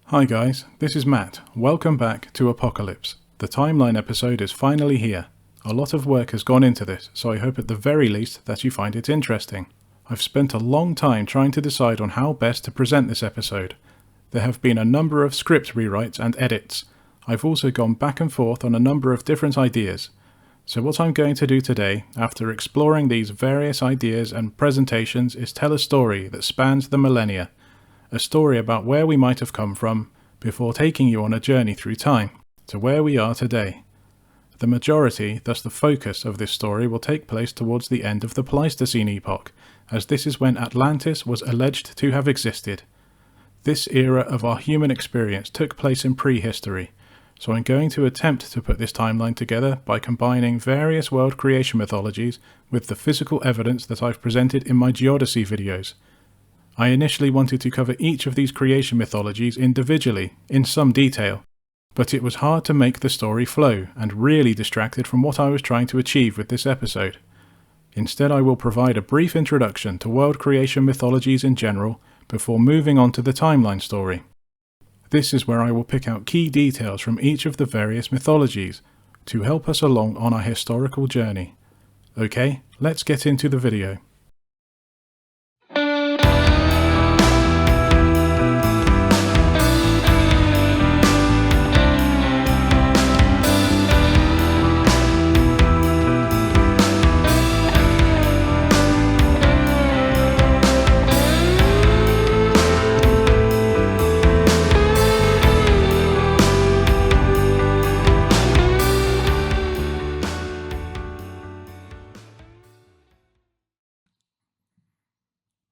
Hi guys, this is Matt. Welcome back to Apocalypse. The timeline episode is finally here. A lot of work has gone into this, so I hope at the very least that you find it interesting. I've spent a long time trying to decide on how best to present this episode. There have been a number of script rewrites and edits. I've also gone back and forth on a number of different ideas. So what I'm going to do today, after exploring these various ideas and presentations, is tell a story that spans the millennia. A story about where we might have come from, before taking you on a journey through time, to where we are today. The majority, thus the focus of this story, will take place towards the end of the Pleistocene epoch, as this is when Atlantis was alleged to have existed. This era of our human experience took place in prehistory, so I'm going to attempt to put this timeline together by combining various world creation mythologies with the physical evidence that I've presented in my Geodesy videos. I initially wanted to cover each of these creation mythologies individually, in some detail, but it was hard to make the story flow and really distracted from what I was trying to achieve with this episode. Instead, I will provide a brief introduction to world creation mythologies in general before moving on to the timeline story. This is where I will pick out key details from each of the various mythologies to help us along on our historical journey. Okay, let's get into the video.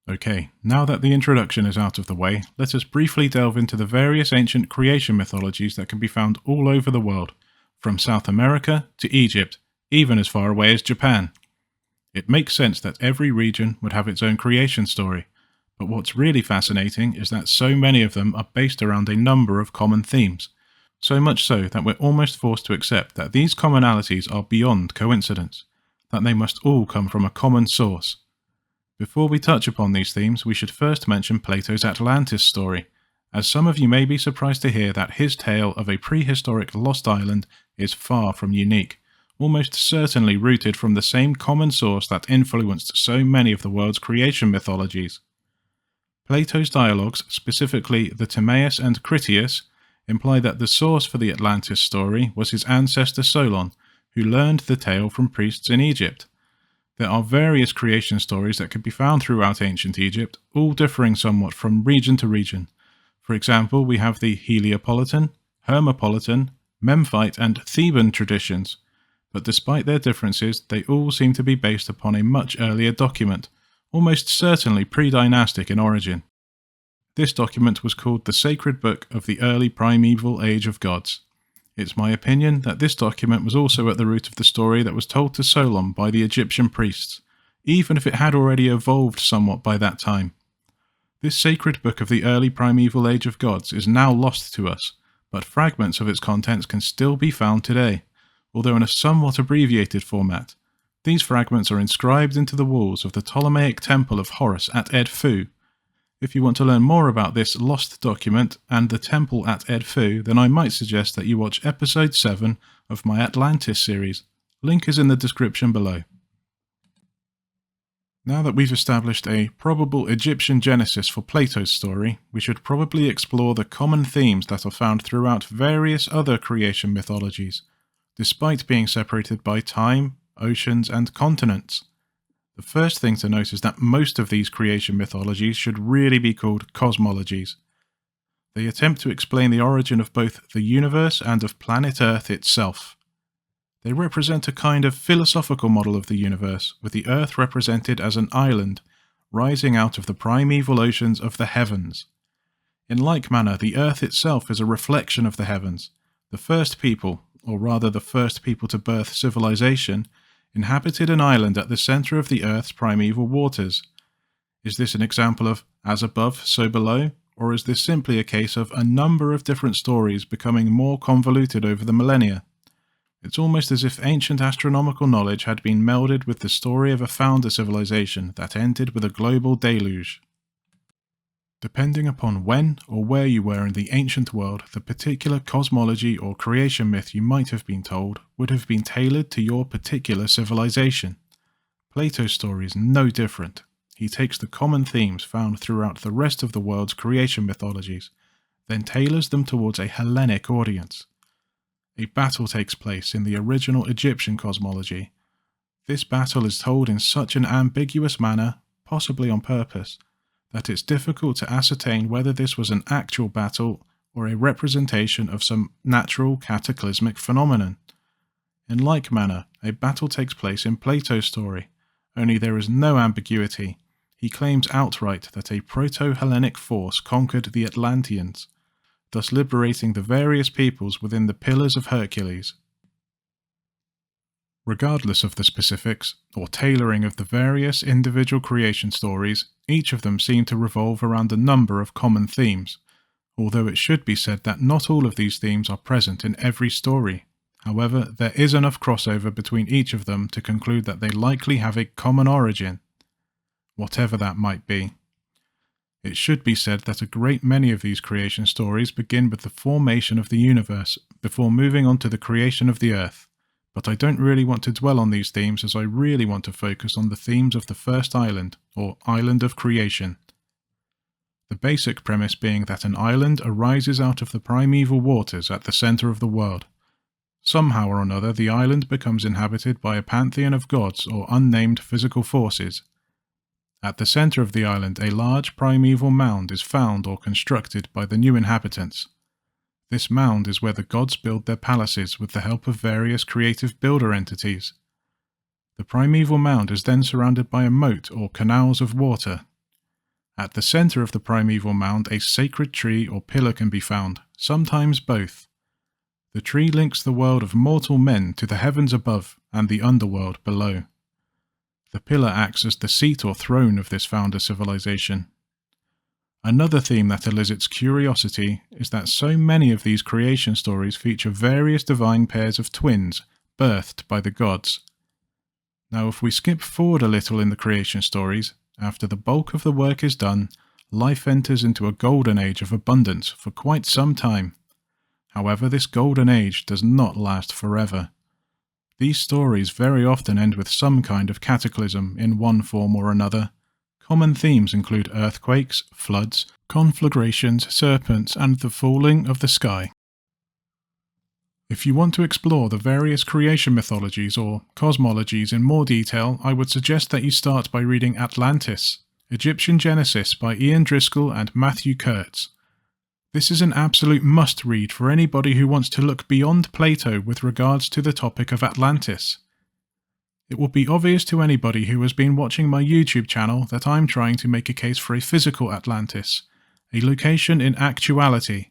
Okay, now that the introduction is out of the way, let us briefly delve into the various ancient creation mythologies that can be found all over the world, from South America to Egypt, even as far away as Japan. It makes sense that every region would have its own creation story, but what's really fascinating is that so many of them are based around a number of common themes, so much so that we're almost forced to accept that these commonalities are beyond coincidence, that they must all come from a common source. Before we touch upon these themes, we should first mention Plato's Atlantis story, as some of you may be surprised to hear that his tale of a prehistoric lost island is far from unique, almost certainly rooted from the same common source that influenced so many of the world's creation mythologies. Plato's dialogues, specifically the Timaeus and Critias, imply that the source for the Atlantis story was his ancestor Solon, who learned the tale from priests in Egypt. There are various creation stories that can be found throughout ancient Egypt, all differing somewhat from region to region. For example, we have the Heliopolitan, Hermopolitan, Memphite and Theban traditions, but despite their differences, they all seem to be based upon a much earlier document, almost certainly pre-dynastic in origin. This document was called the Sacred Book of the Early Primeval Age of Gods. It's my opinion that this document was also at the root of the story that was told to Solon by the Egyptian priests, even if it had already evolved somewhat by that time. This sacred book of the early primeval age of gods is now lost to us, but fragments of its contents can still be found today, although in a somewhat abbreviated format. These fragments are inscribed into the walls of the Ptolemaic temple of Horus at Edfu. If you want to learn more about this lost document and the temple at Edfu, then I might suggest that you watch episode 7 of my Atlantis series. Link is in the description below. Now that we've established a probable Egyptian genesis for Plato's story, we should probably explore the common themes that are found throughout various other creation mythologies, despite being separated by time, oceans, and continents. The first thing to note is that most of these creation mythologies should really be called cosmologies. They attempt to explain the origin of both the universe and of planet Earth itself. They represent a kind of philosophical model of the universe, with the Earth represented as an island, rising out of the primeval oceans of the heavens. In like manner, the Earth itself is a reflection of the heavens. The first people, or rather the first people to birth civilization, inhabited an island at the centre of the Earth's primeval waters. Is this an example of as above, so below, or is this simply a case of a number of different stories becoming more convoluted over the millennia? It's almost as if ancient astronomical knowledge had been melded with the story of a founder civilization that ended with a global deluge. Depending upon when or where you were in the ancient world, the particular cosmology or creation myth you might have been told would have been tailored to your particular civilization. Plato's story is no different. He takes the common themes found throughout the rest of the world's creation mythologies, then tailors them towards a Hellenic audience. A battle takes place in the original Egyptian cosmology. This battle is told in such an ambiguous manner, possibly on purpose, that it's difficult to ascertain whether this was an actual battle or a representation of some natural cataclysmic phenomenon. In like manner, a battle takes place in Plato's story, only there is no ambiguity. He claims outright that a proto-Hellenic force conquered the Atlanteans, thus liberating the various peoples within the Pillars of Hercules. Regardless of the specifics, or tailoring of the various individual creation stories, each of them seem to revolve around a number of common themes, although it should be said that not all of these themes are present in every story. However, there is enough crossover between each of them to conclude that they likely have a common origin, whatever that might be. It should be said that a great many of these creation stories begin with the formation of the universe before moving on to the creation of the earth. But I don't really want to dwell on these themes, as I really want to focus on the themes of the first island, or island of creation. The basic premise being that an island arises out of the primeval waters at the centre of the world. Somehow or another, the island becomes inhabited by a pantheon of gods or unnamed physical forces. At the centre of the island, a large primeval mound is found or constructed by the new inhabitants. This mound is where the gods build their palaces with the help of various creative builder entities. The primeval mound is then surrounded by a moat or canals of water. At the centre of the primeval mound, a sacred tree or pillar can be found, sometimes both. The tree links the world of mortal men to the heavens above and the underworld below. The pillar acts as the seat or throne of this founder civilization. Another theme that elicits curiosity is that so many of these creation stories feature various divine pairs of twins, birthed by the gods. Now, if we skip forward a little in the creation stories, after the bulk of the work is done, life enters into a golden age of abundance for quite some time. However, this golden age does not last forever. These stories very often end with some kind of cataclysm in one form or another. Common themes include earthquakes, floods, conflagrations, serpents, and the falling of the sky. If you want to explore the various creation mythologies or cosmologies in more detail, I would suggest that you start by reading Atlantis, Egyptian Genesis by Ian Driscoll and Matthew Kurtz. This is an absolute must-read for anybody who wants to look beyond Plato with regards to the topic of Atlantis. It will be obvious to anybody who has been watching my YouTube channel that I'm trying to make a case for a physical Atlantis, a location in actuality.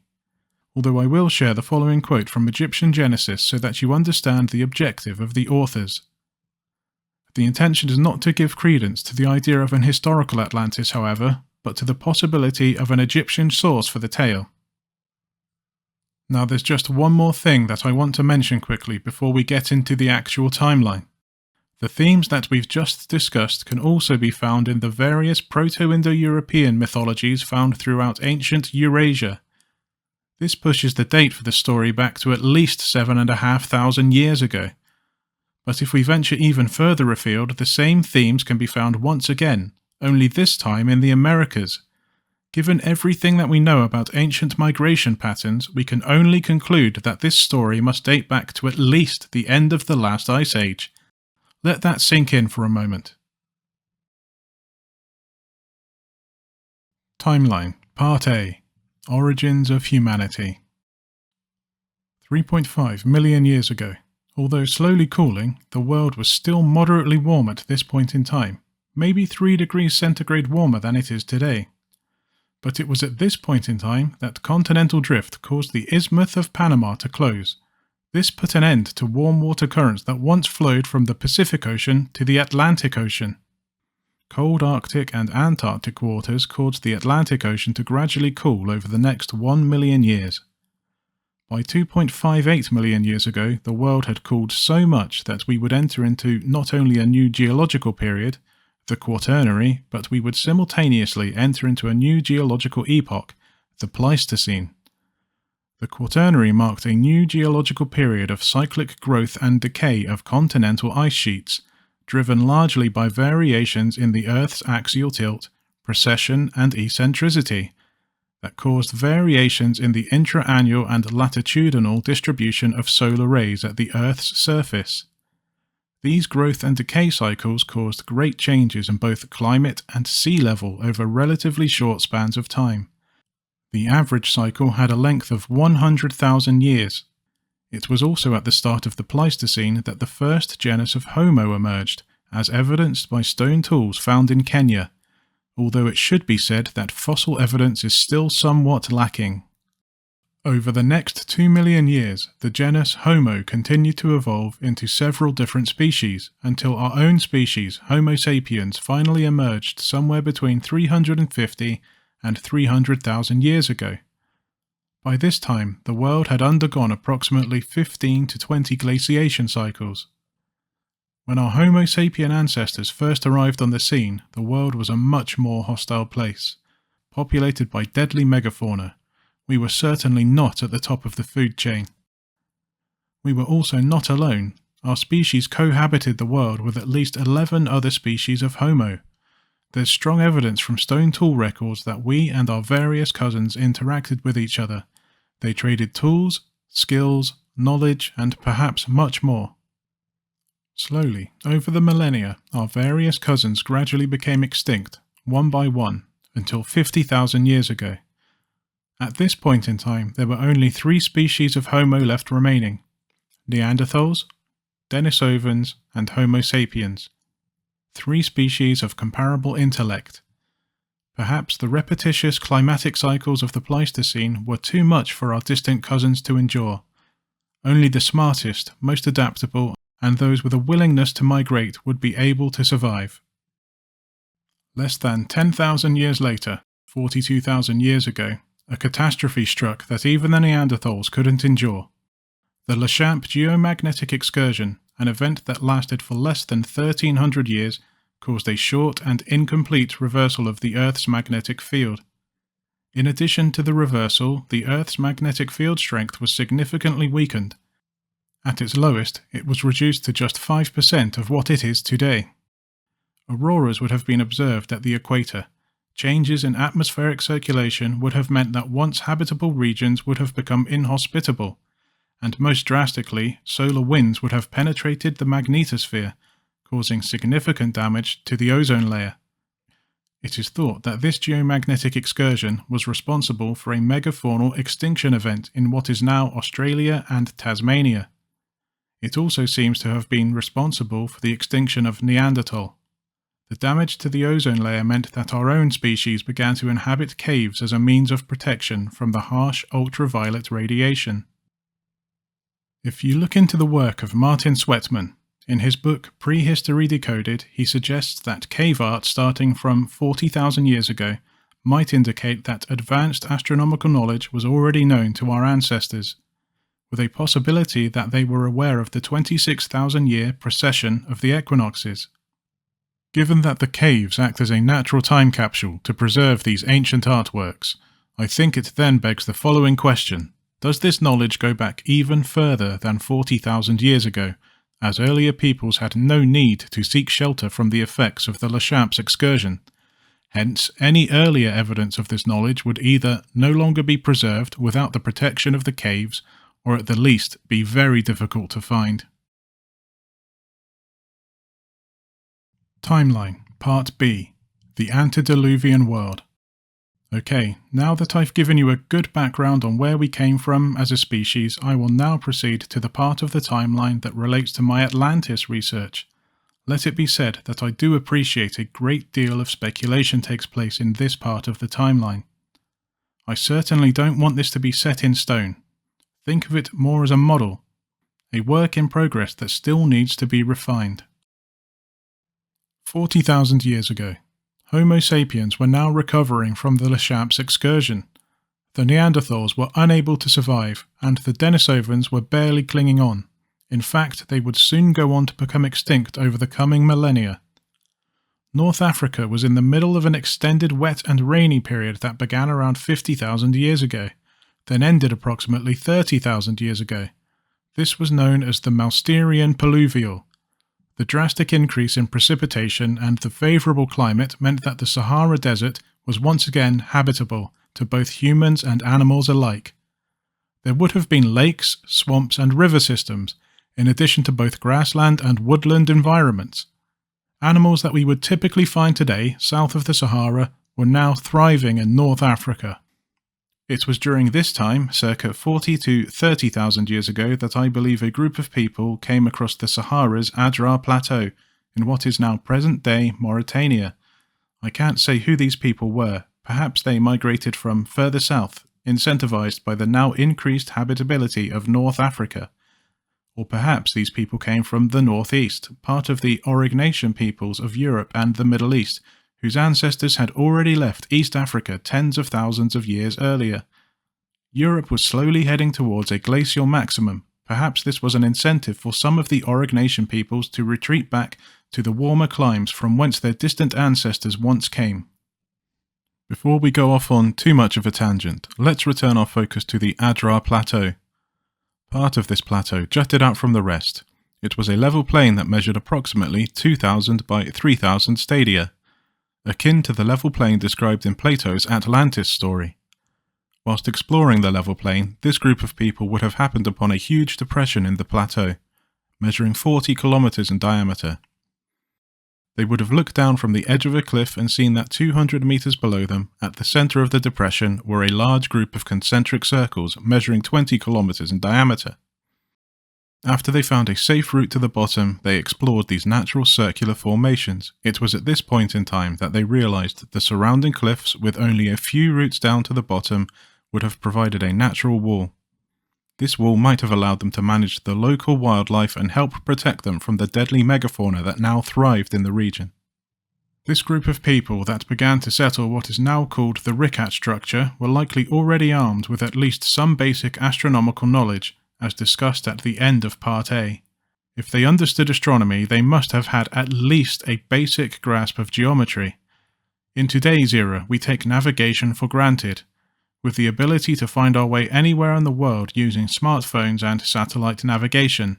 Although I will share the following quote from Egyptian Genesis so that you understand the objective of the authors. The intention is not to give credence to the idea of an historical Atlantis, however, but to the possibility of an Egyptian source for the tale. Now there's just one more thing that I want to mention quickly before we get into the actual timeline. The themes that we've just discussed can also be found in the various Proto-Indo-European mythologies found throughout ancient Eurasia. This pushes the date for the story back to at least 7,500 years ago. But if we venture even further afield, the same themes can be found once again, only this time in the Americas. Given everything that we know about ancient migration patterns, we can only conclude that this story must date back to at least the end of the last ice age. Let that sink in for a moment. Timeline, Part A. Origins of Humanity. 3.5 million years ago. Although slowly cooling, the world was still moderately warm at this point in time, maybe 3 degrees centigrade warmer than it is today. But it was at this point in time that continental drift caused the Isthmus of Panama to close. This put an end to warm water currents that once flowed from the Pacific Ocean to the Atlantic Ocean. Cold Arctic and Antarctic waters caused the Atlantic Ocean to gradually cool over the next 1 million years. By 2.58 million years ago, the world had cooled so much that we would enter into not only a new geological period, the Quaternary, but we would simultaneously enter into a new geological epoch, the Pleistocene. The Quaternary marked a new geological period of cyclic growth and decay of continental ice sheets, driven largely by variations in the Earth's axial tilt, precession, and eccentricity, that caused variations in the intra-annual and latitudinal distribution of solar rays at the Earth's surface. These growth and decay cycles caused great changes in both climate and sea level over relatively short spans of time. The average cycle had a length of 100,000 years. It was also at the start of the Pleistocene that the first genus of Homo emerged, as evidenced by stone tools found in Kenya, although it should be said that fossil evidence is still somewhat lacking. Over the next 2 million years, the genus Homo continued to evolve into several different species, until our own species, Homo sapiens, finally emerged somewhere between 350 and 300,000 years ago. By this time, the world had undergone approximately 15 to 20 glaciation cycles. When our Homo sapien ancestors first arrived on the scene, the world was a much more hostile place, populated by deadly megafauna. We were certainly not at the top of the food chain. We were also not alone. Our species cohabited the world with at least 11 other species of Homo. There's strong evidence from stone tool records that we and our various cousins interacted with each other. They traded tools, skills, knowledge, and perhaps much more. Slowly, over the millennia, our various cousins gradually became extinct, one by one, until 50,000 years ago. At this point in time, there were only 3 species of Homo left remaining: Neanderthals, Denisovans, and Homo sapiens. 3 species of comparable intellect. Perhaps the repetitious climatic cycles of the Pleistocene were too much for our distant cousins to endure. Only the smartest, most adaptable, and those with a willingness to migrate would be able to survive. Less than 10,000 years later, 42,000 years ago, a catastrophe struck that even the Neanderthals couldn't endure. The Le Champ geomagnetic excursion, an event that lasted for less than 1,300 years, caused a short and incomplete reversal of the Earth's magnetic field. In addition to the reversal, the Earth's magnetic field strength was significantly weakened. At its lowest, it was reduced to just 5% of what it is today. Auroras would have been observed at the equator. Changes in atmospheric circulation would have meant that once habitable regions would have become inhospitable, and most drastically, solar winds would have penetrated the magnetosphere, causing significant damage to the ozone layer. It is thought that this geomagnetic excursion was responsible for a megafaunal extinction event in what is now Australia and Tasmania. It also seems to have been responsible for the extinction of Neanderthal. The damage to the ozone layer meant that our own species began to inhabit caves as a means of protection from the harsh ultraviolet radiation. If you look into the work of Martin Sweatman, in his book Prehistory Decoded, he suggests that cave art starting from 40,000 years ago might indicate that advanced astronomical knowledge was already known to our ancestors, with a possibility that they were aware of the 26,000-year precession of the equinoxes. Given that the caves act as a natural time capsule to preserve these ancient artworks, I think it then begs the following question: does this knowledge go back even further than 40,000 years ago, as earlier peoples had no need to seek shelter from the effects of the Le Champ's excursion? Hence, any earlier evidence of this knowledge would either no longer be preserved without the protection of the caves, or at the least be very difficult to find. Timeline, Part B, the Antediluvian World. Okay, now that I've given you a good background on where we came from as a species, I will now proceed to the part of the timeline that relates to my Atlantis research. Let it be said that I do appreciate a great deal of speculation takes place in this part of the timeline. I certainly don't want this to be set in stone. Think of it more as a model, a work in progress that still needs to be refined. 40,000 years ago, Homo sapiens were now recovering from the Le Champ's excursion. The Neanderthals were unable to survive, and the Denisovans were barely clinging on. In fact, they would soon go on to become extinct over the coming millennia. North Africa was in the middle of an extended wet and rainy period that began around 50,000 years ago, then ended approximately 30,000 years ago. This was known as the Mousterian Pluvial. The drastic increase in precipitation and the favourable climate meant that the Sahara Desert was once again habitable to both humans and animals alike. There would have been lakes, swamps and river systems, in addition to both grassland and woodland environments. Animals that we would typically find today south of the Sahara were now thriving in North Africa. It was during this time, circa 40 to 30,000 years ago, that I believe a group of people came across the Sahara's Adrar Plateau in what is now present-day Mauritania. I can't say who these people were. Perhaps they migrated from further south, incentivized by the now increased habitability of North Africa. Or perhaps these people came from the northeast, part of the Aurignacian peoples of Europe and the Middle East, whose ancestors had already left East Africa tens of thousands of years earlier. Europe was slowly heading towards a glacial maximum. Perhaps this was an incentive for some of the Aurignacian peoples to retreat back to the warmer climes from whence their distant ancestors once came. Before we go off on too much of a tangent, let's return our focus to the Adrar Plateau. Part of this plateau jutted out from the rest. It was a level plain that measured approximately 2,000 by 3,000 stadia, akin to the level plain described in Plato's Atlantis story. Whilst exploring the level plain, this group of people would have happened upon a huge depression in the plateau, measuring 40 kilometers in diameter. They would have looked down from the edge of a cliff and seen that 200 meters below them, at the center of the depression, were a large group of concentric circles measuring 20 kilometers in diameter. After they found a safe route to the bottom, they explored these natural circular formations. It was at this point in time that they realized that the surrounding cliffs, with only a few routes down to the bottom, would have provided a natural wall. This wall might have allowed them to manage the local wildlife and help protect them from the deadly megafauna that now thrived in the region. This group of people that began to settle what is now called the Richat structure were likely already armed with at least some basic astronomical knowledge, as discussed at the end of Part A. If they understood astronomy, they must have had at least a basic grasp of geometry. In today's era, we take navigation for granted, with the ability to find our way anywhere in the world using smartphones and satellite navigation.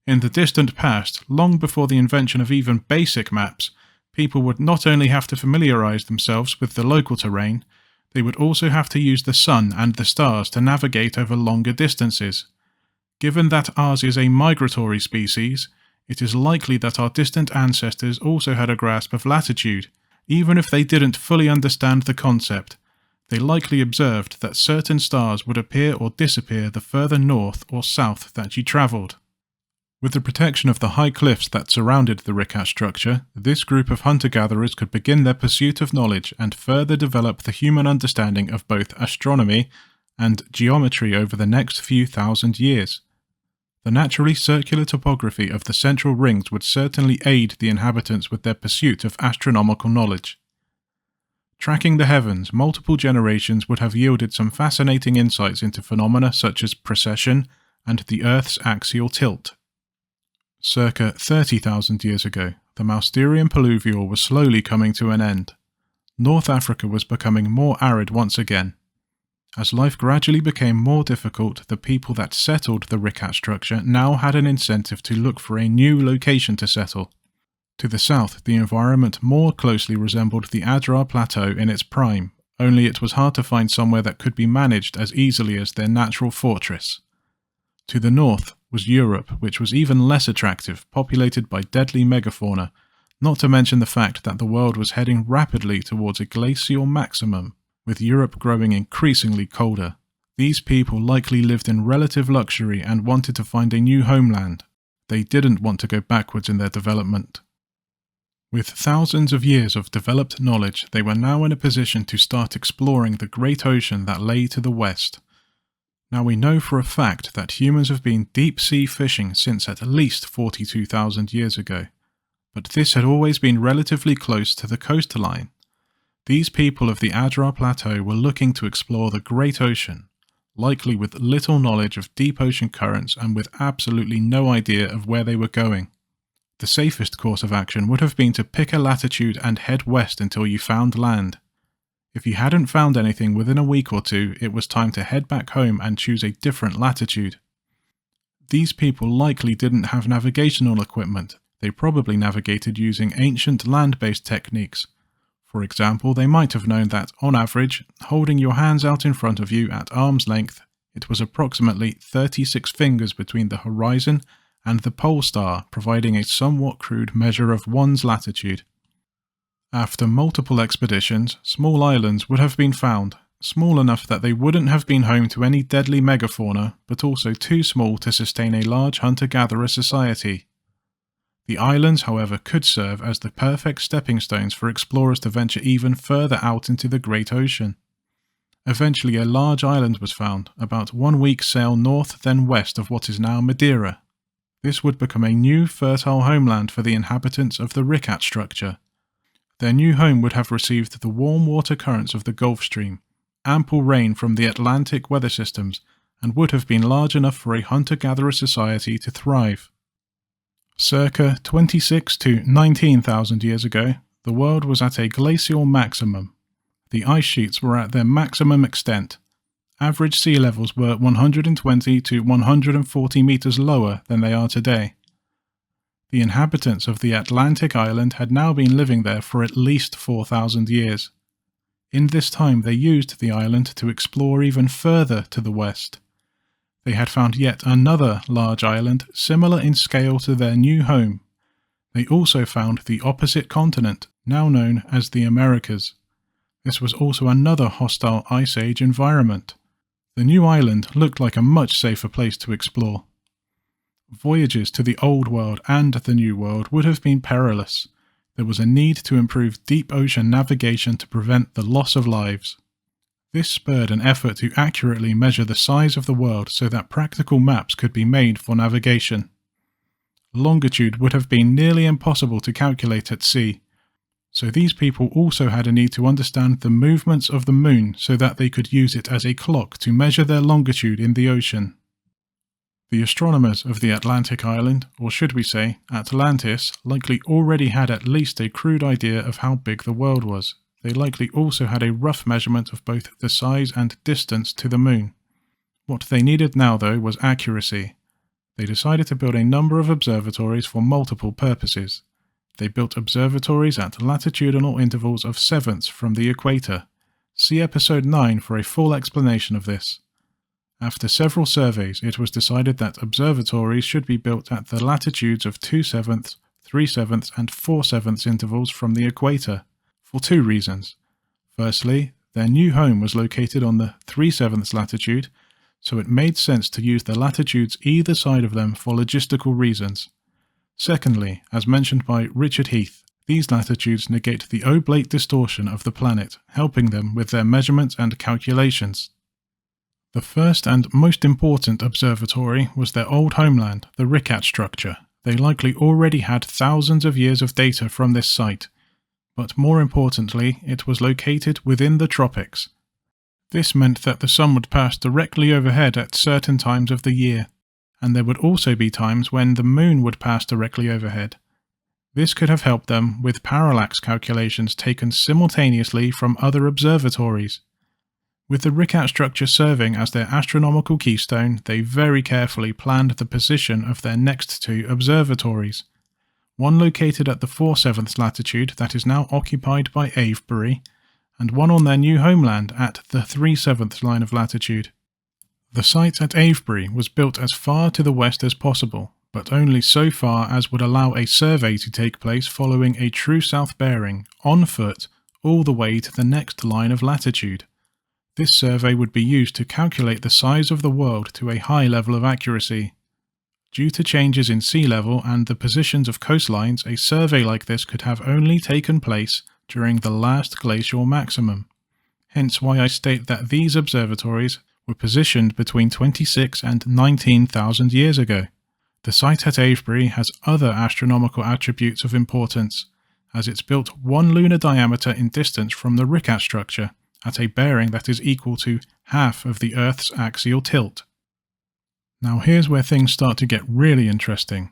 In the distant past, long before the invention of even basic maps, people would not only have to familiarize themselves with the local terrain, they would also have to use the sun and the stars to navigate over longer distances. Given that ours is a migratory species, it is likely that our distant ancestors also had a grasp of latitude, even if they didn't fully understand the concept. They likely observed that certain stars would appear or disappear the further north or south that you travelled. With the protection of the high cliffs that surrounded the Richat structure, this group of hunter-gatherers could begin their pursuit of knowledge and further develop the human understanding of both astronomy and geometry over the next few thousand years. The naturally circular topography of the central rings would certainly aid the inhabitants with their pursuit of astronomical knowledge. Tracking the heavens, multiple generations would have yielded some fascinating insights into phenomena such as precession and the Earth's axial tilt. Circa 30,000 years ago, the Mousterian Pluvial was slowly coming to an end. North Africa was becoming more arid once again. As life gradually became more difficult, the people that settled the Richat structure now had an incentive to look for a new location to settle. To the south, the environment more closely resembled the Adrar Plateau in its prime, only it was hard to find somewhere that could be managed as easily as their natural fortress. To the north was Europe, which was even less attractive, populated by deadly megafauna, not to mention the fact that the world was heading rapidly towards a glacial maximum, with Europe growing increasingly colder. These people likely lived in relative luxury and wanted to find a new homeland. They didn't want to go backwards in their development. With thousands of years of developed knowledge, they were now in a position to start exploring the great ocean that lay to the west. Now we know for a fact that humans have been deep-sea fishing since at least 42,000 years ago, but this had always been relatively close to the coastline. These people of the Adrar Plateau were looking to explore the great ocean, likely with little knowledge of deep ocean currents and with absolutely no idea of where they were going. The safest course of action would have been to pick a latitude and head west until you found land. If you hadn't found anything within a week or two, it was time to head back home and choose a different latitude. These people likely didn't have navigational equipment. They probably navigated using ancient land-based techniques. For example, they might have known that, on average, holding your hands out in front of you at arm's length, it was approximately 36 fingers between the horizon and the pole star, providing a somewhat crude measure of one's latitude. After multiple expeditions, small islands would have been found, small enough that they wouldn't have been home to any deadly megafauna, but also too small to sustain a large hunter-gatherer society. The islands, however, could serve as the perfect stepping stones for explorers to venture even further out into the great ocean. Eventually a large island was found, about 1 week's sail north then west of what is now Madeira. This would become a new fertile homeland for the inhabitants of the Richat structure. Their new home would have received the warm water currents of the Gulf Stream, ample rain from the Atlantic weather systems, and would have been large enough for a hunter-gatherer society to thrive. Circa 26 to 19,000 years ago, the world was at a glacial maximum. The ice sheets were at their maximum extent. Average sea levels were 120 to 140 meters lower than they are today. The inhabitants of the Atlantic island had now been living there for at least 4,000 years. In this time they used the island to explore even further to the west. They had found yet another large island similar in scale to their new home. They also found the opposite continent, now known as the Americas. This was also another hostile Ice Age environment. The new island looked like a much safer place to explore. Voyages to the Old World and the New World would have been perilous. There was a need to improve deep ocean navigation to prevent the loss of lives. This spurred an effort to accurately measure the size of the world so that practical maps could be made for navigation. Longitude would have been nearly impossible to calculate at sea, so these people also had a need to understand the movements of the moon so that they could use it as a clock to measure their longitude in the ocean. The astronomers of the Atlantic island, or should we say Atlantis, likely already had at least a crude idea of how big the world was. They likely also had a rough measurement of both the size and distance to the moon. What they needed now, though, was accuracy. They decided to build a number of observatories for multiple purposes. They built observatories at latitudinal intervals of sevenths from the equator. See episode 9 for a full explanation of this. After several surveys, it was decided that observatories should be built at the latitudes of 2/7, 3/7, and 4/7 intervals from the equator, for two reasons. Firstly, their new home was located on the 3/7 latitude, so it made sense to use the latitudes either side of them for logistical reasons. Secondly, as mentioned by Richard Heath, these latitudes negate the oblate distortion of the planet, helping them with their measurements and calculations. The first and most important observatory was their old homeland, the Richat structure. They likely already had thousands of years of data from this site, but more importantly, it was located within the tropics. This meant that the sun would pass directly overhead at certain times of the year, and there would also be times when the moon would pass directly overhead. This could have helped them with parallax calculations taken simultaneously from other observatories. With the Richat structure serving as their astronomical keystone, they very carefully planned the position of their next two observatories. One located at the 4/7 latitude that is now occupied by Avebury, and one on their new homeland at the 3/7 line of latitude. The site at Avebury was built as far to the west as possible, but only so far as would allow a survey to take place following a true south bearing, on foot, all the way to the next line of latitude. This survey would be used to calculate the size of the world to a high level of accuracy. Due to changes in sea level and the positions of coastlines, a survey like this could have only taken place during the last glacial maximum. Hence why I state that these observatories were positioned between 26 and 19,000 years ago. The site at Avebury has other astronomical attributes of importance, as it's built 1 lunar diameter in distance from the Richat structure, at a bearing that is equal to half of the Earth's axial tilt. Now here's where things start to get really interesting.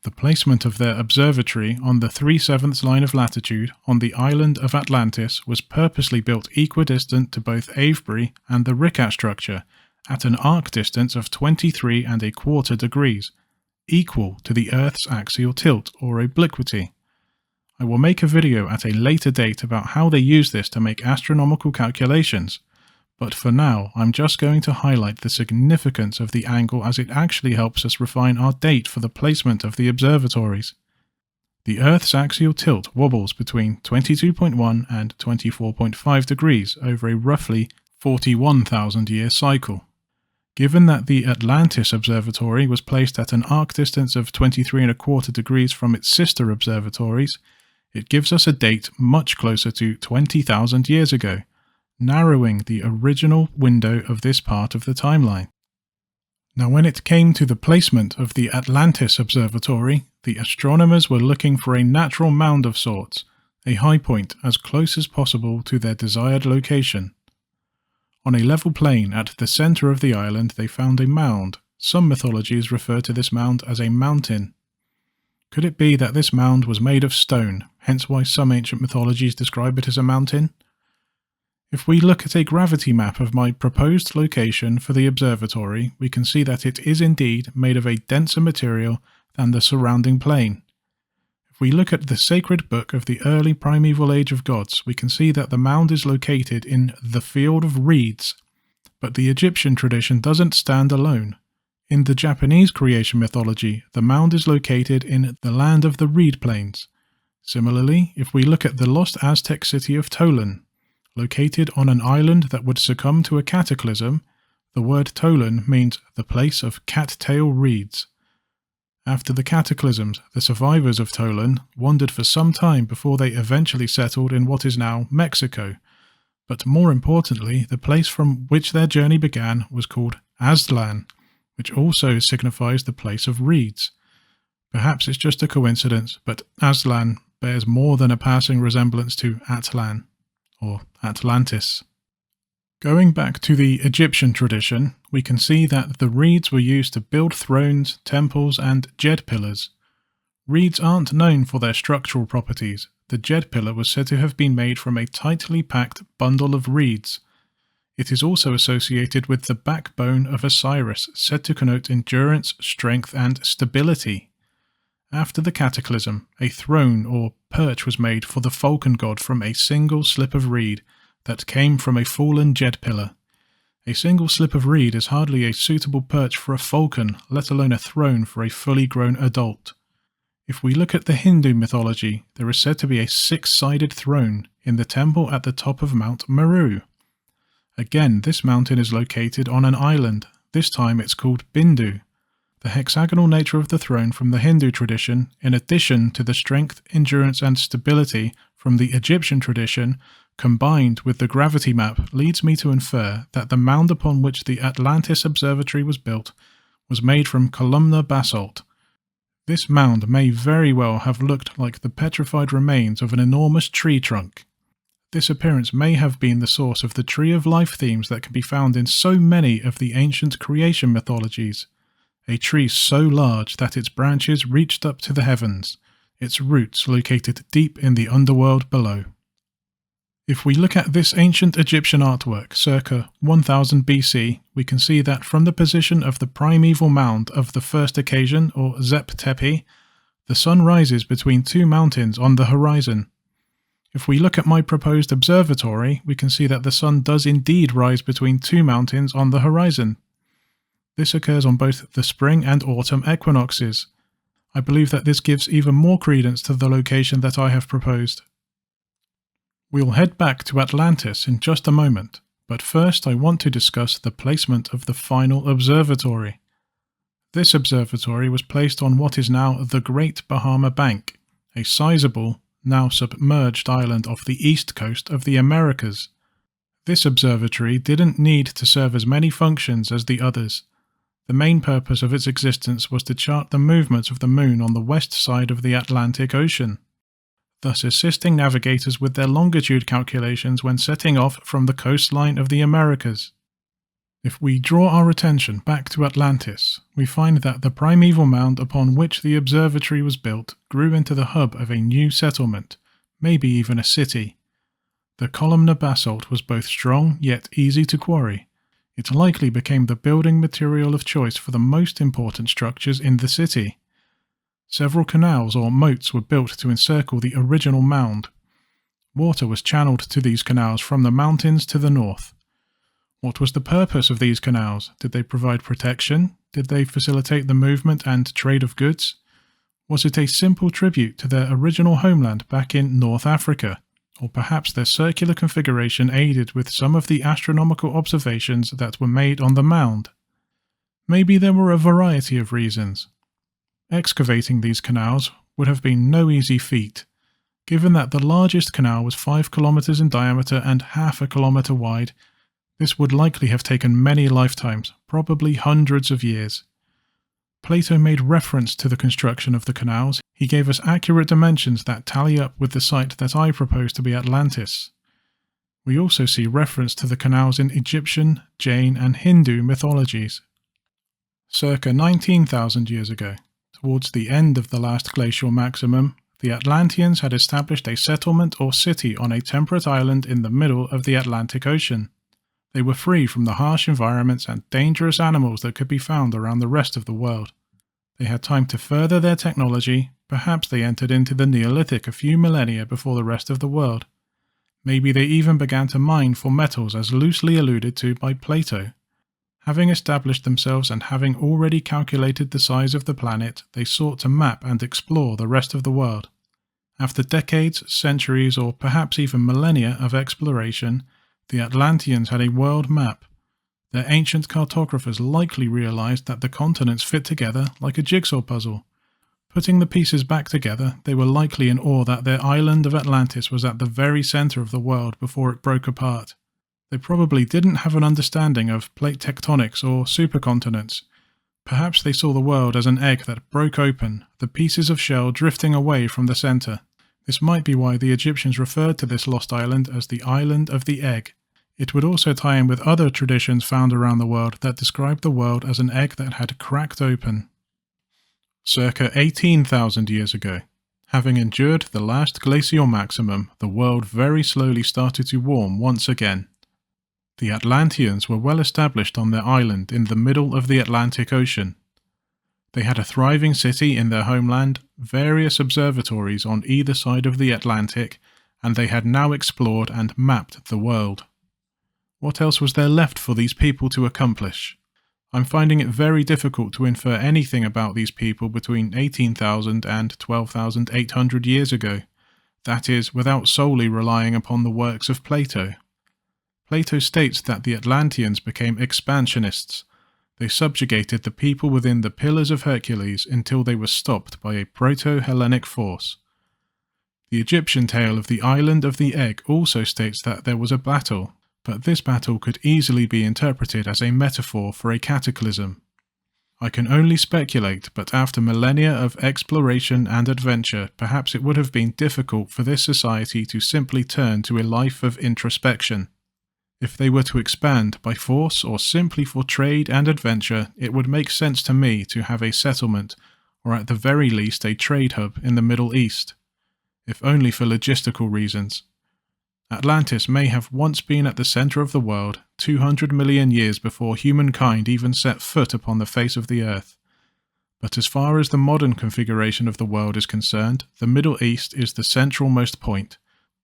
The placement of their observatory on the 3/7 line of latitude on the island of Atlantis was purposely built equidistant to both Avebury and the Ricat structure, at an arc distance of 23¼ degrees, equal to the Earth's axial tilt or obliquity. I will make a video at a later date about how they use this to make astronomical calculations, but for now I'm just going to highlight the significance of the angle as it actually helps us refine our date for the placement of the observatories. The Earth's axial tilt wobbles between 22.1 and 24.5 degrees over a roughly 41,000-year cycle. Given that the Atlantis Observatory was placed at an arc distance of 23¼ degrees from its sister observatories, it gives us a date much closer to 20,000 years ago, narrowing the original window of this part of the timeline. Now, when it came to the placement of the Atlantis Observatory, the astronomers were looking for a natural mound of sorts, a high point as close as possible to their desired location. On a level plain at the centre of the island they found a mound. Some mythologies refer to this mound as a mountain. Could it be that this mound was made of stone, hence why some ancient mythologies describe it as a mountain? If we look at a gravity map of my proposed location for the observatory, we can see that it is indeed made of a denser material than the surrounding plain. If we look at the sacred book of the early primeval age of gods, we can see that the mound is located in the field of reeds, but the Egyptian tradition doesn't stand alone. In the Japanese creation mythology, the mound is located in the land of the reed plains. Similarly, if we look at the lost Aztec city of Tolan, located on an island that would succumb to a cataclysm, the word Tolan means the place of cat-tail reeds. After the cataclysms, the survivors of Tolan wandered for some time before they eventually settled in what is now Mexico. But more importantly, the place from which their journey began was called Aztlan, which also signifies the place of reeds. Perhaps it's just a coincidence, but Aztlan bears more than a passing resemblance to Atlan, or Atlantis. Going back to the Egyptian tradition, we can see that the reeds were used to build thrones, temples, and jed pillars. Reeds aren't known for their structural properties. The jed pillar was said to have been made from a tightly packed bundle of reeds. It is also associated with the backbone of Osiris, said to connote endurance, strength, and stability. After the cataclysm, a throne or perch was made for the falcon god from a single slip of reed that came from a fallen jed pillar. A single slip of reed is hardly a suitable perch for a falcon, let alone a throne for a fully grown adult. If we look at the Hindu mythology, there is said to be a 6-sided throne in the temple at the top of Mount Meru. Again, this mountain is located on an island. This time it's called Bindu. The hexagonal nature of the throne from the Hindu tradition, in addition to the strength, endurance, and stability from the Egyptian tradition, combined with the gravity map, leads me to infer that the mound upon which the Atlantis Observatory was built was made from columnar basalt. This mound may very well have looked like the petrified remains of an enormous tree trunk. This appearance may have been the source of the Tree of Life themes that can be found in so many of the ancient creation mythologies. A tree so large that its branches reached up to the heavens, its roots located deep in the underworld below. If we look at this ancient Egyptian artwork circa 1000 BC, we can see that from the position of the primeval mound of the first occasion, or Zep Tepi, the sun rises between two mountains on the horizon. If we look at my proposed observatory, we can see that the sun does indeed rise between two mountains on the horizon. This occurs on both the spring and autumn equinoxes. I believe that this gives even more credence to the location that I have proposed. We'll head back to Atlantis in just a moment, but first I want to discuss the placement of the final observatory. This observatory was placed on what is now the Great Bahama Bank, a sizable, now submerged island off the east coast of the Americas. This observatory didn't need to serve as many functions as the others. The main purpose of its existence was to chart the movements of the moon on the west side of the Atlantic Ocean, thus assisting navigators with their longitude calculations when setting off from the coastline of the Americas. If we draw our attention back to Atlantis, we find that the primeval mound upon which the observatory was built grew into the hub of a new settlement, maybe even a city. The columnar basalt was both strong yet easy to quarry. It likely became the building material of choice for the most important structures in the city. Several canals or moats were built to encircle the original mound. Water was channeled to these canals from the mountains to the north. What was the purpose of these canals? Did they provide protection? Did they facilitate the movement and trade of goods? Was it a simple tribute to their original homeland back in North Africa? Or perhaps their circular configuration aided with some of the astronomical observations that were made on the mound? Maybe there were a variety of reasons. Excavating these canals would have been no easy feat, given that the largest canal was 5 kilometers in diameter and half a kilometer wide. This would likely have taken many lifetimes, probably hundreds of years. Plato made reference to the construction of the canals. He gave us accurate dimensions that tally up with the site that I propose to be Atlantis. We also see reference to the canals in Egyptian, Jain, and Hindu mythologies. Circa 19,000 years ago, towards the end of the last glacial maximum, the Atlanteans had established a settlement or city on a temperate island in the middle of the Atlantic Ocean. They were free from the harsh environments and dangerous animals that could be found around the rest of the world. They had time to further their technology. Perhaps they entered into the Neolithic a few millennia before the rest of the world. Maybe they even began to mine for metals as loosely alluded to by Plato. Having established themselves and having already calculated the size of the planet, they sought to map and explore the rest of the world. After decades, centuries, or perhaps even millennia of exploration, the Atlanteans had a world map. Their ancient cartographers likely realized that the continents fit together like a jigsaw puzzle. Putting the pieces back together, they were likely in awe that their island of Atlantis was at the very center of the world before it broke apart. They probably didn't have an understanding of plate tectonics or supercontinents. Perhaps they saw the world as an egg that broke open, the pieces of shell drifting away from the center. This might be why the Egyptians referred to this lost island as the Island of the Egg. It would also tie in with other traditions found around the world that describe the world as an egg that had cracked open. Circa 18,000 years ago, having endured the last glacial maximum, the world very slowly started to warm once again. The Atlanteans were well established on their island in the middle of the Atlantic Ocean. They had a thriving city in their homeland, various observatories on either side of the Atlantic, and they had now explored and mapped the world. What else was there left for these people to accomplish? I'm finding it very difficult to infer anything about these people between 18,000 and 12,800 years ago, that is, without solely relying upon the works of Plato. Plato states that the Atlanteans became expansionists. They subjugated the people within the Pillars of Hercules until they were stopped by a proto-Hellenic force. The Egyptian tale of the Island of the Egg also states that there was a battle, but this battle could easily be interpreted as a metaphor for a cataclysm. I can only speculate, but after millennia of exploration and adventure, perhaps it would have been difficult for this society to simply turn to a life of introspection. If they were to expand by force or simply for trade and adventure, it would make sense to me to have a settlement, or at the very least a trade hub in the Middle East, if only for logistical reasons. Atlantis may have once been at the center of the world, 200 million years before humankind even set foot upon the face of the earth. But as far as the modern configuration of the world is concerned, the Middle East is the centralmost point,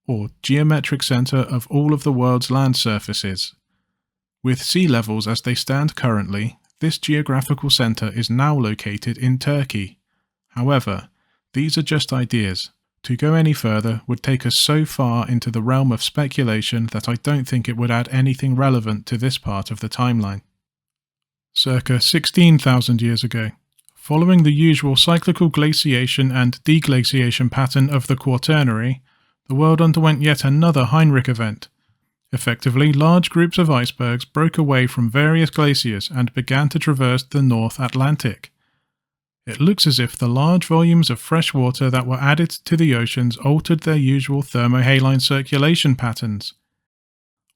or geometric center of all of the world's land surfaces. With sea levels as they stand currently, this geographical center is now located in Turkey. However, these are just ideas. To go any further would take us so far into the realm of speculation that I don't think it would add anything relevant to this part of the timeline. Circa 16,000 years ago, following the usual cyclical glaciation and deglaciation pattern of the Quaternary, the world underwent yet another Heinrich event. Effectively, large groups of icebergs broke away from various glaciers and began to traverse the North Atlantic. It looks as if the large volumes of fresh water that were added to the oceans altered their usual thermohaline circulation patterns.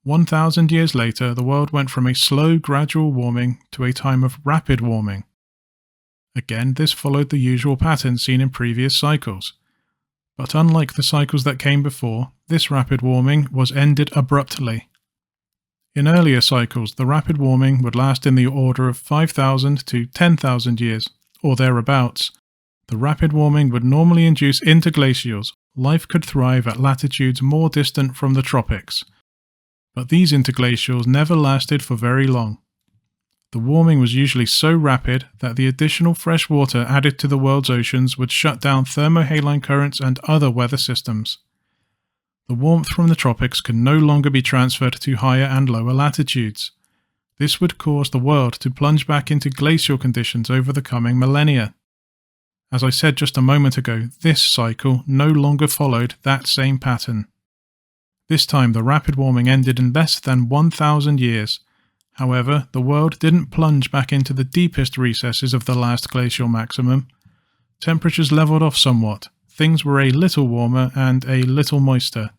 1,000 years later, the world went from a slow, gradual warming to a time of rapid warming. Again, this followed the usual pattern seen in previous cycles. But unlike the cycles that came before, this rapid warming was ended abruptly. In earlier cycles, the rapid warming would last in the order of 5,000 to 10,000 years, or thereabouts. The rapid warming would normally induce interglacials. Life could thrive at latitudes more distant from the tropics. But these interglacials never lasted for very long. The warming was usually so rapid that the additional fresh water added to the world's oceans would shut down thermohaline currents and other weather systems. The warmth from the tropics could no longer be transferred to higher and lower latitudes. This would cause the world to plunge back into glacial conditions over the coming millennia. As I said just a moment ago, this cycle no longer followed that same pattern. This time the rapid warming ended in less than 1,000 years. However, the world didn't plunge back into the deepest recesses of the last glacial maximum. Temperatures leveled off somewhat, things were a little warmer and a little moister.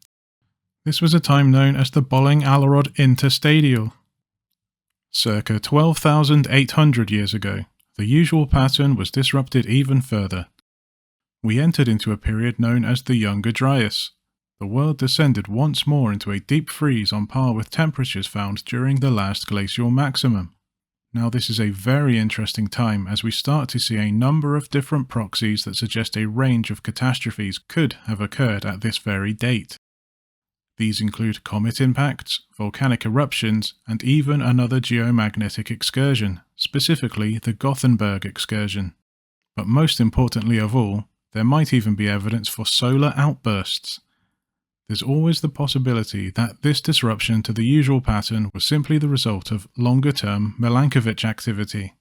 This was a time known as the Bolling-Allarod Interstadial. Circa 12,800 years ago, the usual pattern was disrupted even further. We entered into a period known as the Younger Dryas. The world descended once more into a deep freeze on par with temperatures found during the last glacial maximum. Now this is a very interesting time as we start to see a number of different proxies that suggest a range of catastrophes could have occurred at this very date. These include comet impacts, volcanic eruptions, and even another geomagnetic excursion, specifically the Gothenburg excursion. But most importantly of all, there might even be evidence for solar outbursts. There's always the possibility that this disruption to the usual pattern was simply the result of longer-term Milankovitch activity,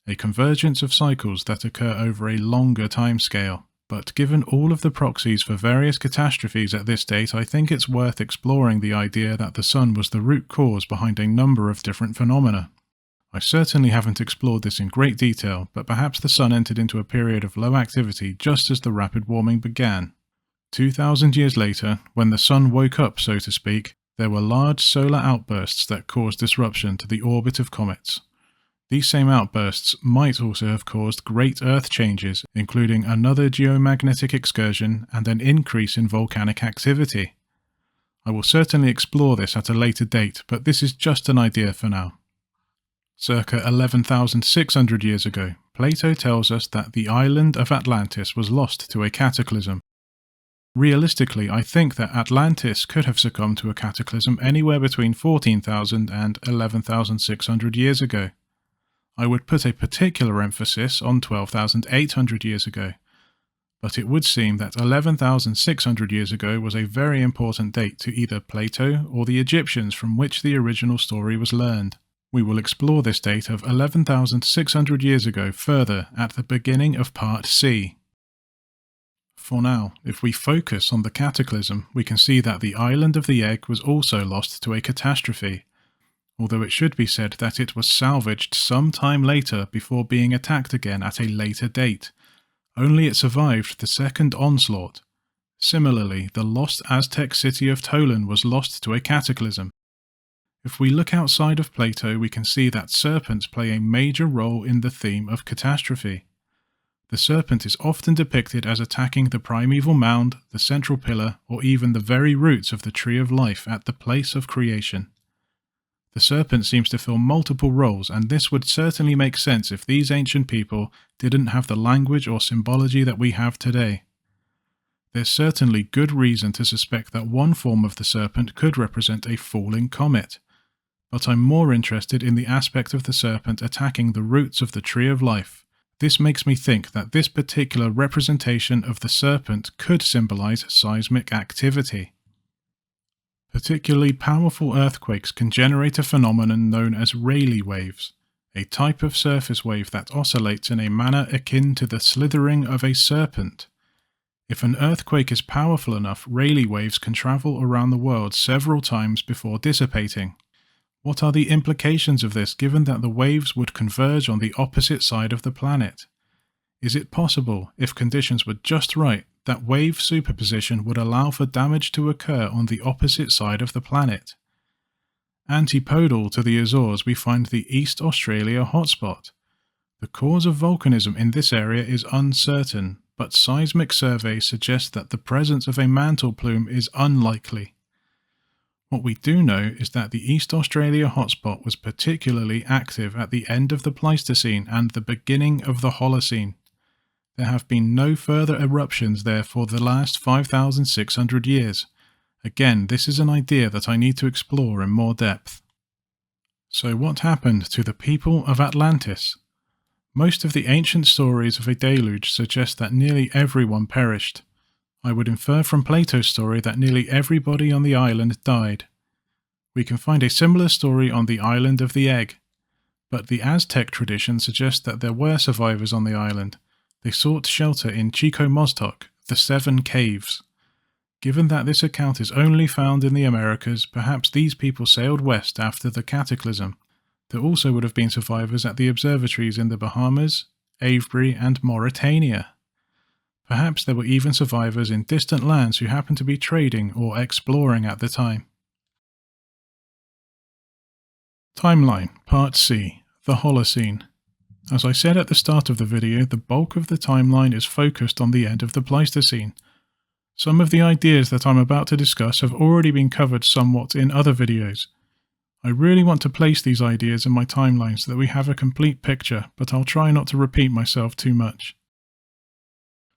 a convergence of cycles that occur over a longer timescale. But given all of the proxies for various catastrophes at this date, I think it's worth exploring the idea that the Sun was the root cause behind a number of different phenomena. I certainly haven't explored this in great detail, but perhaps the Sun entered into a period of low activity just as the rapid warming began. 2,000 years later, when the Sun woke up, so to speak, there were large solar outbursts that caused disruption to the orbit of comets. These same outbursts might also have caused great Earth changes, including another geomagnetic excursion and an increase in volcanic activity. I will certainly explore this at a later date, but this is just an idea for now. Circa 11,600 years ago, Plato tells us that the island of Atlantis was lost to a cataclysm. Realistically, I think that Atlantis could have succumbed to a cataclysm anywhere between 14,000 and 11,600 years ago. I would put a particular emphasis on 12,800 years ago, but it would seem that 11,600 years ago was a very important date to either Plato or the Egyptians from which the original story was learned. We will explore this date of 11,600 years ago further at the beginning of Part C. For now, if we focus on the cataclysm, we can see that the island of the egg was also lost to a catastrophe, although it should be said that it was salvaged some time later before being attacked again at a later date. Only it survived the second onslaught. Similarly, the lost Aztec city of Tolan was lost to a cataclysm. If we look outside of Plato, we can see that serpents play a major role in the theme of catastrophe. The serpent is often depicted as attacking the primeval mound, the central pillar, or even the very roots of the tree of life at the place of creation. The serpent seems to fill multiple roles, and this would certainly make sense if these ancient people didn't have the language or symbology that we have today. There's certainly good reason to suspect that one form of the serpent could represent a falling comet, but I'm more interested in the aspect of the serpent attacking the roots of the tree of life. This makes me think that this particular representation of the serpent could symbolize seismic activity. Particularly powerful earthquakes can generate a phenomenon known as Rayleigh waves, a type of surface wave that oscillates in a manner akin to the slithering of a serpent. If an earthquake is powerful enough, Rayleigh waves can travel around the world several times before dissipating. What are the implications of this given that the waves would converge on the opposite side of the planet? Is it possible, if conditions were just right, that wave superposition would allow for damage to occur on the opposite side of the planet? Antipodal to the Azores we find the East Australia hotspot. The cause of volcanism in this area is uncertain, but seismic surveys suggest that the presence of a mantle plume is unlikely. What we do know is that the East Australia hotspot was particularly active at the end of the Pleistocene and the beginning of the Holocene. There have been no further eruptions there for the last 5,600 years. Again, this is an idea that I need to explore in more depth. So what happened to the people of Atlantis? Most of the ancient stories of a deluge suggest that nearly everyone perished. I would infer from Plato's story that nearly everybody on the island died. We can find a similar story on the island of the egg, but the Aztec tradition suggests that there were survivors on the island. They sought shelter in Chico-Moztoc, the Seven Caves. Given that this account is only found in the Americas, perhaps these people sailed west after the cataclysm. There also would have been survivors at the observatories in the Bahamas, Avebury, and Mauritania. Perhaps there were even survivors in distant lands who happened to be trading or exploring at the time. Timeline, Part C, the Holocene. As I said at the start of the video, the bulk of the timeline is focused on the end of the Pleistocene. Some of the ideas that I'm about to discuss have already been covered somewhat in other videos. I really want to place these ideas in my timeline so that we have a complete picture, but I'll try not to repeat myself too much.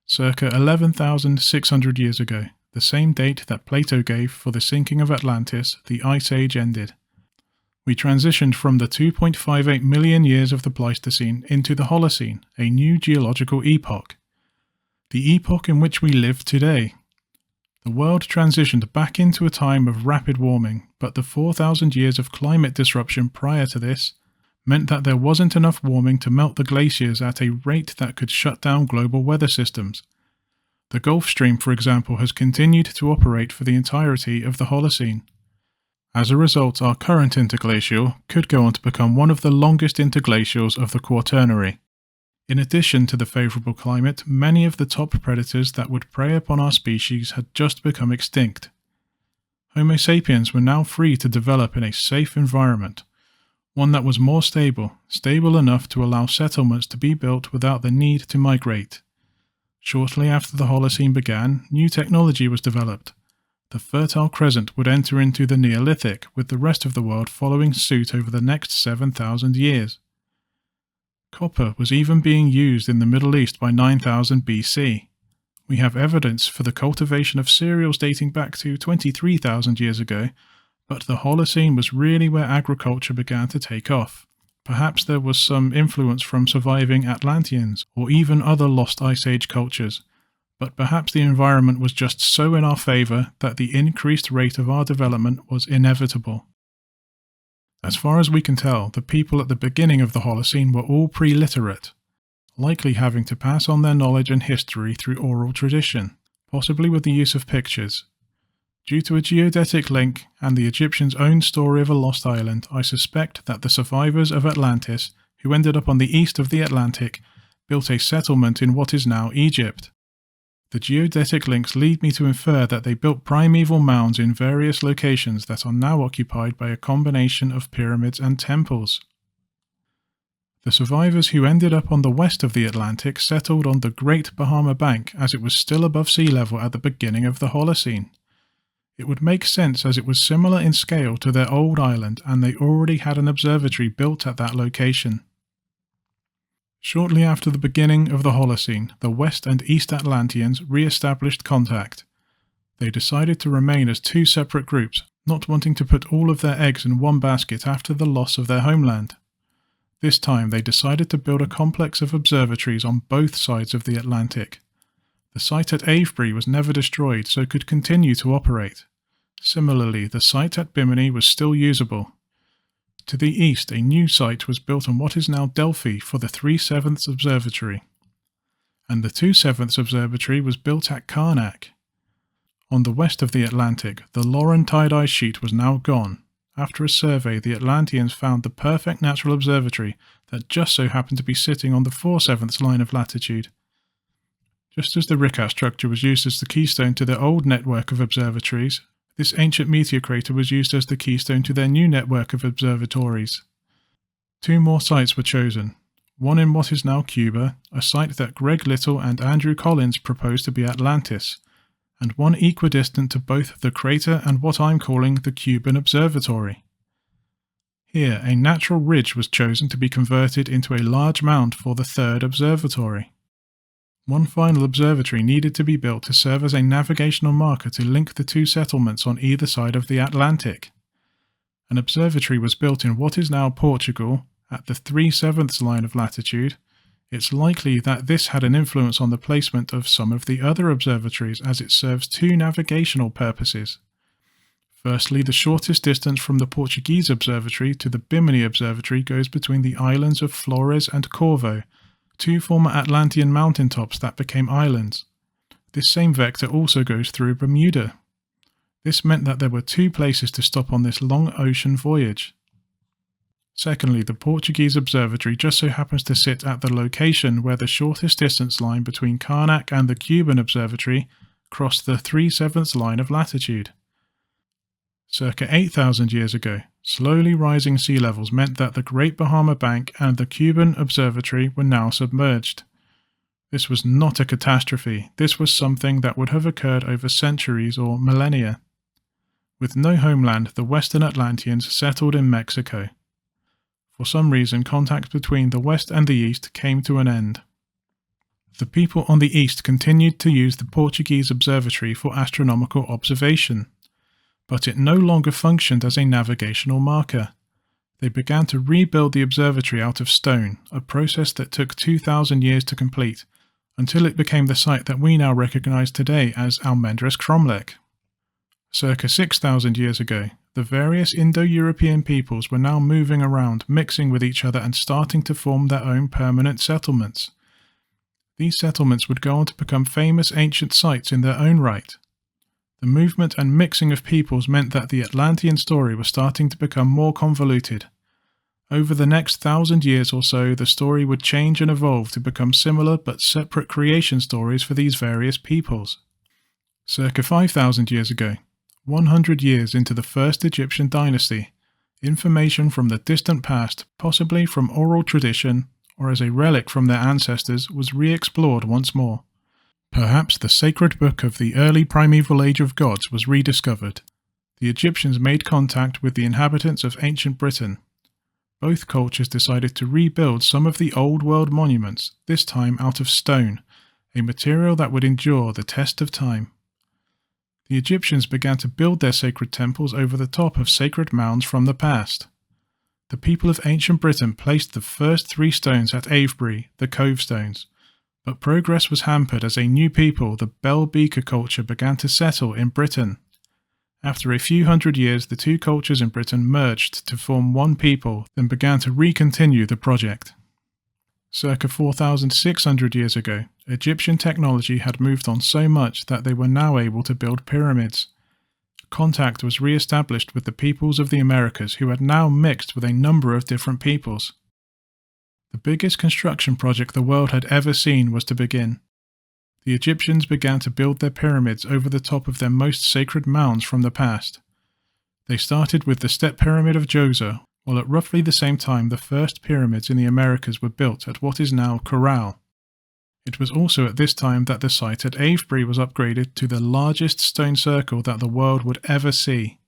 Circa 11,600 years ago, the same date that Plato gave for the sinking of Atlantis, the Ice Age ended. We transitioned from the 2.58 million years of the Pleistocene into the Holocene, a new geological epoch. The epoch in which we live today. The world transitioned back into a time of rapid warming, but the 4,000 years of climate disruption prior to this meant that there wasn't enough warming to melt the glaciers at a rate that could shut down global weather systems. The Gulf Stream, for example, has continued to operate for the entirety of the Holocene. As a result, our current interglacial could go on to become one of the longest interglacials of the Quaternary. In addition to the favourable climate, many of the top predators that would prey upon our species had just become extinct. Homo sapiens were now free to develop in a safe environment, one that was more stable enough to allow settlements to be built without the need to migrate. Shortly after the Holocene began, new technology was developed. The Fertile Crescent would enter into the Neolithic, with the rest of the world following suit over the next 7,000 years. Copper was even being used in the Middle East by 9000 BC. We have evidence for the cultivation of cereals dating back to 23,000 years ago, but the Holocene was really where agriculture began to take off. Perhaps there was some influence from surviving Atlanteans or even other lost Ice Age cultures, but perhaps the environment was just so in our favour that the increased rate of our development was inevitable. As far as we can tell, the people at the beginning of the Holocene were all pre-literate, likely having to pass on their knowledge and history through oral tradition, possibly with the use of pictures. Due to a geodetic link and the Egyptians' own story of a lost island, I suspect that the survivors of Atlantis, who ended up on the east of the Atlantic, built a settlement in what is now Egypt. The geodetic links lead me to infer that they built primeval mounds in various locations that are now occupied by a combination of pyramids and temples. The survivors who ended up on the west of the Atlantic settled on the Great Bahama Bank as it was still above sea level at the beginning of the Holocene. It would make sense as it was similar in scale to their old island and they already had an observatory built at that location. Shortly after the beginning of the Holocene, the West and East Atlanteans re-established contact. They decided to remain as two separate groups, not wanting to put all of their eggs in one basket after the loss of their homeland. This time they decided to build a complex of observatories on both sides of the Atlantic. The site at Avebury was never destroyed so could continue to operate. Similarly, the site at Bimini was still usable. To the east, a new site was built on what is now Delphi for the 3/7 Observatory, and the 2/7 Observatory was built at Karnak. On the west of the Atlantic, the Laurentide ice sheet was now gone. After a survey, the Atlanteans found the perfect natural observatory that just so happened to be sitting on the 4/7 line of latitude. Just as the Ricat structure was used as the keystone to their old network of observatories, This ancient meteor crater was used as the keystone to their new network of observatories. 2 more sites were chosen, one in what is now Cuba, a site that Greg Little and Andrew Collins proposed to be Atlantis, and one equidistant to both the crater and what I'm calling the Cuban Observatory. Here, a natural ridge was chosen to be converted into a large mound for the 3rd observatory. One final observatory needed to be built to serve as a navigational marker to link the 2 settlements on either side of the Atlantic. An observatory was built in what is now Portugal, at the 3/7 line of latitude. It's likely that this had an influence on the placement of some of the other observatories, as it serves 2 navigational purposes. Firstly, the shortest distance from the Portuguese observatory to the Bimini observatory goes between the islands of Flores and Corvo, 2 former Atlantean mountaintops that became islands. This same vector also goes through Bermuda. This meant that there were 2 places to stop on this long ocean voyage. Secondly, the Portuguese observatory just so happens to sit at the location where the shortest distance line between Karnak and the Cuban observatory crossed the 3/7 line of latitude. Circa 8,000 years ago, slowly rising sea levels meant that the Great Bahama Bank and the Cuban observatory were now submerged. This was not a catastrophe, this was something that would have occurred over centuries or millennia. With no homeland, the Western Atlanteans settled in Mexico. For some reason, contact between the West and the East came to an end. The people on the East continued to use the Portuguese observatory for astronomical observation, but it no longer functioned as a navigational marker. They began to rebuild the observatory out of stone, a process that took 2,000 years to complete, until it became the site that we now recognize today as Almendres Cromlech. Circa 6,000 years ago, the various Indo-European peoples were now moving around, mixing with each other and starting to form their own permanent settlements. These settlements would go on to become famous ancient sites in their own right. The movement and mixing of peoples meant that the Atlantean story was starting to become more convoluted. Over the next 1,000 years or so, the story would change and evolve to become similar but separate creation stories for these various peoples. Circa 5,000 years ago, 100 years into the first Egyptian dynasty, information from the distant past, possibly from oral tradition or as a relic from their ancestors, was re-explored once more. Perhaps the sacred book of the early primeval age of gods was rediscovered. The Egyptians made contact with the inhabitants of ancient Britain. Both cultures decided to rebuild some of the old world monuments, this time out of stone, a material that would endure the test of time. The Egyptians began to build their sacred temples over the top of sacred mounds from the past. The people of ancient Britain placed the first 3 stones at Avebury, the Cove Stones, but progress was hampered as a new people, the Bell Beaker culture, began to settle in Britain. After a few hundred years, the 2 cultures in Britain merged to form one people, then began to recontinue the project. Circa 4,600 years ago, Egyptian technology had moved on so much that they were now able to build pyramids. Contact was re-established with the peoples of the Americas, who had now mixed with a number of different peoples. The biggest construction project the world had ever seen was to begin. The Egyptians began to build their pyramids over the top of their most sacred mounds from the past. They started with the Step Pyramid of Djoser, while at roughly the same time the first pyramids in the Americas were built at what is now Corral. It was also at this time that the site at Avebury was upgraded to the largest stone circle that the world would ever see.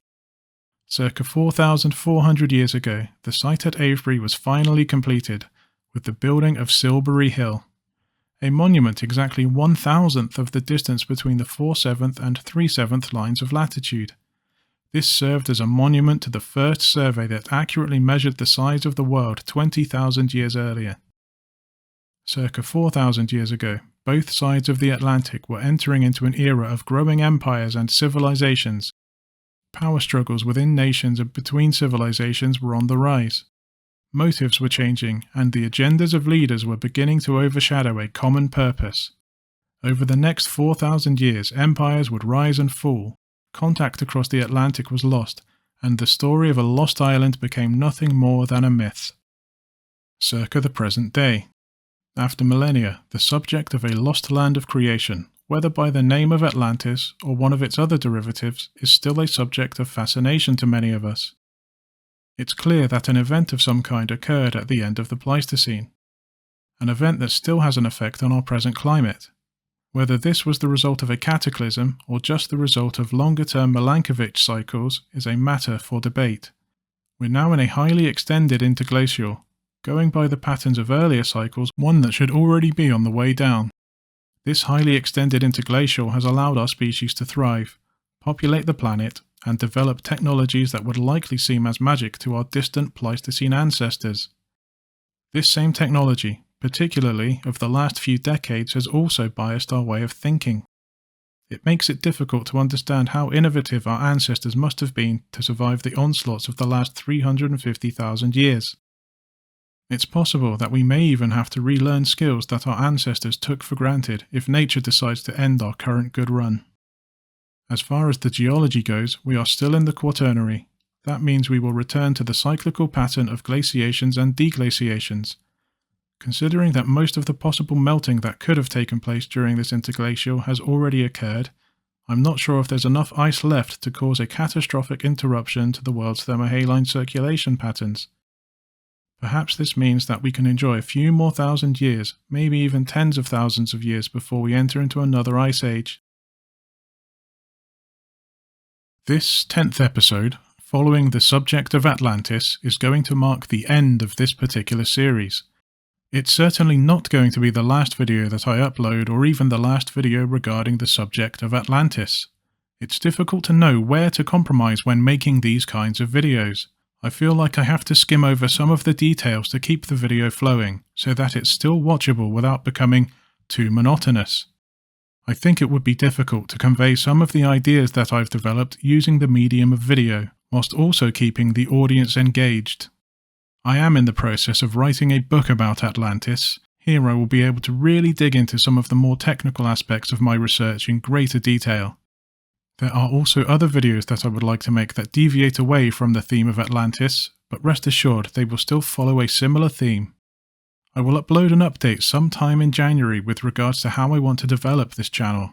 Circa 4,400 years ago, the site at Avebury was finally completed, with the building of Silbury Hill, a monument exactly 1,000th of the distance between the 4/7 and 3/7 lines of latitude. This served as a monument to the first survey that accurately measured the size of the world 20,000 years earlier. Circa 4,000 years ago, both sides of the Atlantic were entering into an era of growing empires and civilizations. Power struggles within nations and between civilizations were on the rise. Motives were changing, and the agendas of leaders were beginning to overshadow a common purpose. Over the next 4,000 years, empires would rise and fall. Contact across the Atlantic was lost, and the story of a lost island became nothing more than a myth. Circa the present day. After millennia, the subject of a lost land of creation, whether by the name of Atlantis or one of its other derivatives, is still a subject of fascination to many of us. It's clear that an event of some kind occurred at the end of the Pleistocene, an event that still has an effect on our present climate. Whether this was the result of a cataclysm or just the result of longer-term Milankovitch cycles is a matter for debate. We're now in a highly extended interglacial, going by the patterns of earlier cycles, one that should already be on the way down. This highly extended interglacial has allowed our species to thrive, populate the planet, and develop technologies that would likely seem as magic to our distant Pleistocene ancestors. This same technology, particularly of the last few decades, has also biased our way of thinking. It makes it difficult to understand how innovative our ancestors must have been to survive the onslaughts of the last 350,000 years. It's possible that we may even have to relearn skills that our ancestors took for granted if nature decides to end our current good run. As far as the geology goes, we are still in the Quaternary. That means we will return to the cyclical pattern of glaciations and deglaciations. Considering that most of the possible melting that could have taken place during this interglacial has already occurred, I'm not sure if there's enough ice left to cause a catastrophic interruption to the world's thermohaline circulation patterns. Perhaps this means that we can enjoy a few more thousand years, maybe even tens of thousands of years before we enter into another ice age. This 10th episode, following the subject of Atlantis, is going to mark the end of this particular series. It's certainly not going to be the last video that I upload or even the last video regarding the subject of Atlantis. It's difficult to know where to compromise when making these kinds of videos. I feel like I have to skim over some of the details to keep the video flowing, so that it's still watchable without becoming too monotonous. I think it would be difficult to convey some of the ideas that I've developed using the medium of video, whilst also keeping the audience engaged. I am in the process of writing a book about Atlantis. Here I will be able to really dig into some of the more technical aspects of my research in greater detail. There are also other videos that I would like to make that deviate away from the theme of Atlantis, but rest assured they will still follow a similar theme. I will upload an update sometime in January with regards to how I want to develop this channel.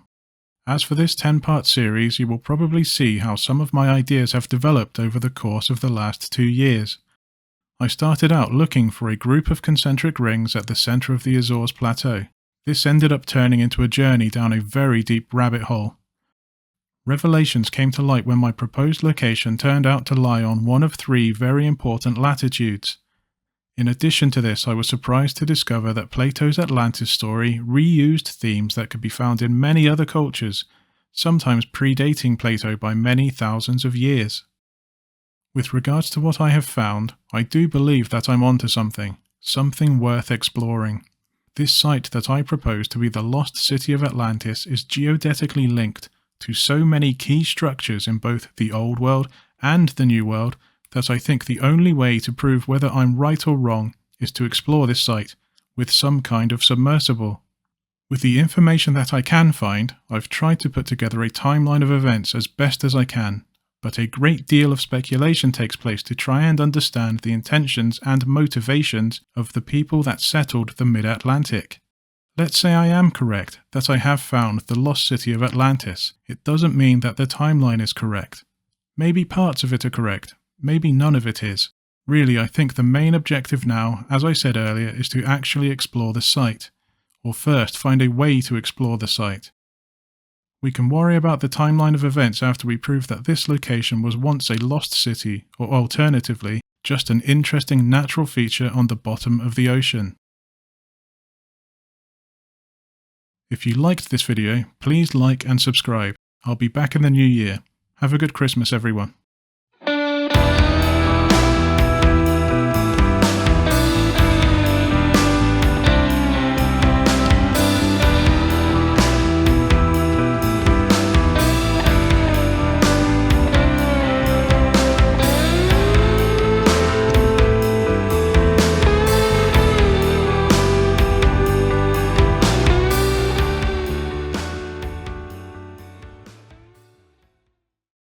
As for this 10-part series, you will probably see how some of my ideas have developed over the course of the last 2 years. I started out looking for a group of concentric rings at the centre of the Azores Plateau. This ended up turning into a journey down a very deep rabbit hole. Revelations came to light when my proposed location turned out to lie on one of 3 very important latitudes. In addition to this, I was surprised to discover that Plato's Atlantis story reused themes that could be found in many other cultures, sometimes predating Plato by many thousands of years. With regards to what I have found, I do believe that I'm onto something worth exploring. This site that I propose to be the lost city of Atlantis is geodetically linked to so many key structures in both the Old World and the New World that I think the only way to prove whether I'm right or wrong is to explore this site with some kind of submersible. With the information that I can find, I've tried to put together a timeline of events as best as I can, but a great deal of speculation takes place to try and understand the intentions and motivations of the people that settled the mid-Atlantic. Let's say I am correct, that I have found the lost city of Atlantis. It doesn't mean that the timeline is correct. Maybe parts of it are correct, maybe none of it is. Really, I think the main objective now, as I said earlier, is to actually explore the site, or first find a way to explore the site. We can worry about the timeline of events after we prove that this location was once a lost city, or alternatively, just an interesting natural feature on the bottom of the ocean. If you liked this video, please like and subscribe. I'll be back in the new year. Have a good Christmas, everyone.